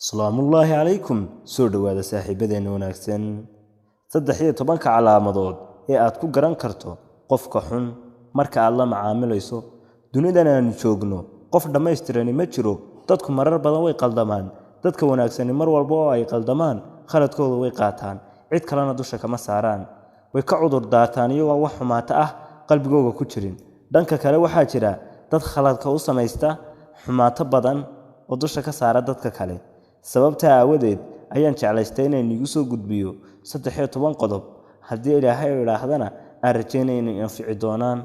salaamullaahi calaykum soo dhawaada saaxiibadeenna wanaagsan 13 calaamadood ee aad ku garan karto qofka xun marka aad la macaamilayso dunidan aan joogno qof dhameystiran ma jiro dadku marar badan way qaldamaan dadka wanaagsan mar walba oo ay qaldamaan khaladkooda way qaataan cid kalena dusha kama saaraan way ka cudur daartaan iyagoo wax xumaata ah qalbigooda ku jirin dhanka kale waxaa jira dad khaladka u sameeysta xumaata badan oo dusha ka saara dadka kale sababta aawadeed ayaan jeclaystay inaan igu soo gudbiyo 13 qodob haddii Ilaahay yiraahdana aan rajaynayno inay anfici doonaan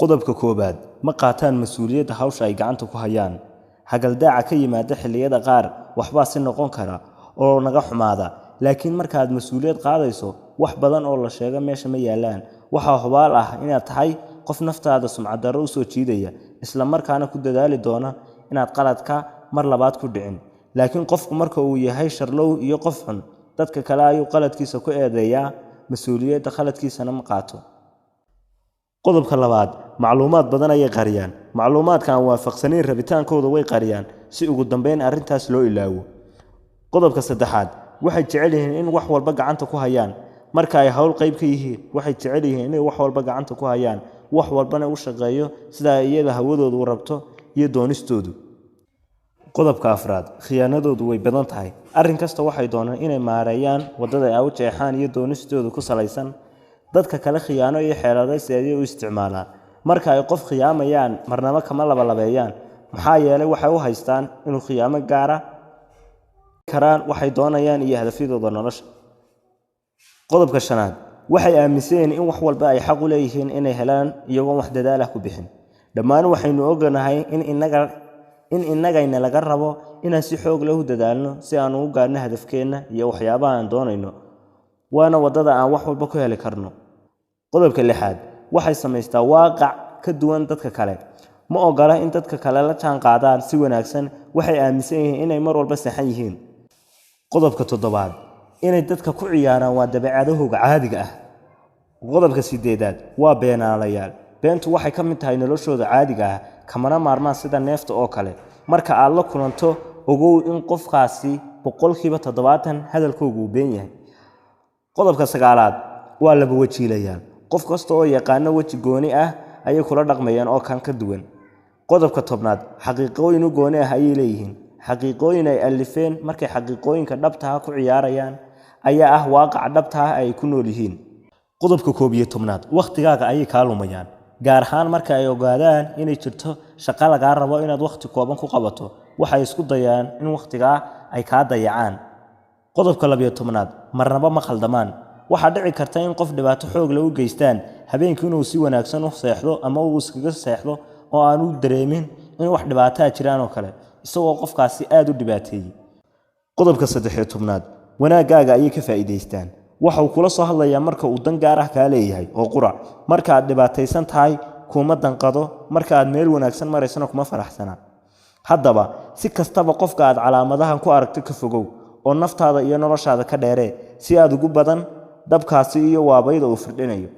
qodobka koobaad ma qaataan mas'uuliyadda hawsha ay gacanta ku hayaan hagaldaaca ka yimaada xilliyada qaar waxba si noqon kara oo naga xumaada laakiin marka aad mas'uuliyad qaadayso wax badan oo la sheego meesha ma yaalaan waxa hubaal ah inaad tahay qof naftaada sumcad darro u soo jiidaya isla markaana ku dadaali doona inaad qaladka mar labaad ku dhicin laakiin qofku marka uu yahay sharlow iyo qof xun dadka kale ayuu qaladkiisa ku eedeeyaa mas'uuliyadda qaladkiisana ma qaato qodobka labaad macluumaad badan ay qariyaan macluumaadka aan waafaqsanayn rabitaankooda way qariyaan si ugu dambeyn arintaas loo ilaawo qodobka saddexaad waxay jecel yihiin in wax walba gacanta ku hayaan marka ay hawl qayb ka yihiin waxay jecel yihiin in wax walba gacanta ku hayaan wax walbana u shaqeeyo sida iyada hawadoodu rabto iyo doonistoodu qodobka afraad khiyaanadoodu way badan tahay arrin kasta waxay doonaan inay maareeyaan wadada ay u jeexaan iyo doonistoodu ku salaysan dadka kale khiyaano iyo xeeladaysi u isticmaalaan marka ay qof khiyaamayaan marnaba kama labalabeeyaan maxaa yeelay waxay u haystaan inuu khiyaamo gaara karaan waxay doonayaan iyo hadafyadooda nolosha qodobka shanaad waxay aaminsan in wax walba ay xaq u leeyihiin inay helaan iyagoo wax dadaal ah ku bixin dhammaan waxaynu ognahay in innagayna laga rabo inaan si xoog leh u dadaalno si aan ugu gaarno hadafkeena iyo waxyaabaha aan doonayno waana wadada aan wax walba ku heli karno qodobka lixaad waxay sameystaa waaqac ka duwan dadka kale ma ogola in dadka kale la jaan qaadaan si wanaagsan waxay aaminsan yihiin inay mar walba saxan yihiin qodobka toddobaad inay dadka ku ciyaaraan waa dabeecadahooda caadiga ah qodobka sideedaad waa beenaalayaal beentu waxay ka mid tahay noloshooda caadiga ah kamana maarmaan sida neefta oo kale marka aad la kulanto ogow in qofkaasi 70% hadalkoodu been yahay qodobka sagaalaad waa laba wajiilayaan qof kasta oo yaqaan waji gooni ah ayay kula dhaqmayaan oo kan ka duwan qodobka tobnaad xaqiiqooyin gooni ah ayay leeyihiin xaqiiqooyin ay alifeen markay xaqiiqooyinka dhabta ah ku ciyaarayaan ayaa ah waaqac dhabta ah ay ku nool yihiin qodobka 11aad waqtigaaga ayay ka lumayaan gaar ahaan marka ay ogaadaan inay jirto shaqo laga rabo inaad waqti kooban ku qabato waxay isku dayaan in waqtiga ay ka dayacaan qodobka 12aad marnaba ma khaldamaan waxa dhici karta in qof dhibaato xoog leh u geystaan habeenkii inuu si wanaagsan u seexdo ama uu iskaga seexdo oo aanu dareemin in wax dhibaato ah jiraan oo kale isagoo qofkaasi aad u dhibaateeyay qodobka 13aad wanaagaaga ayay ka faa'iideystaan waxa uu kula soo hadlayaa marka uu dan gaar ah ka leeyahay oo qurac marka aad dhibaataysan tahay kuma danqado marka aad meel wanaagsan maraysana kuma faraxsana haddaba si kastaba qofka aad calaamadahan ku aragto ka fogow oo naftaada iyo noloshaada ka dheere si aad ugu badan dabkaasi iyo waabayda uu firdhinayo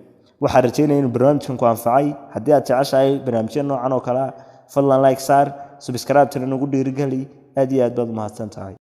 waxa rajaynayaa in barnaamijkan ku anfacay haddii aad jeceshahay barnaamijyo noocan oo kale fadlan like saar subscribe tana ugu dhiirigeli aad iyo aad baad mahadsantahay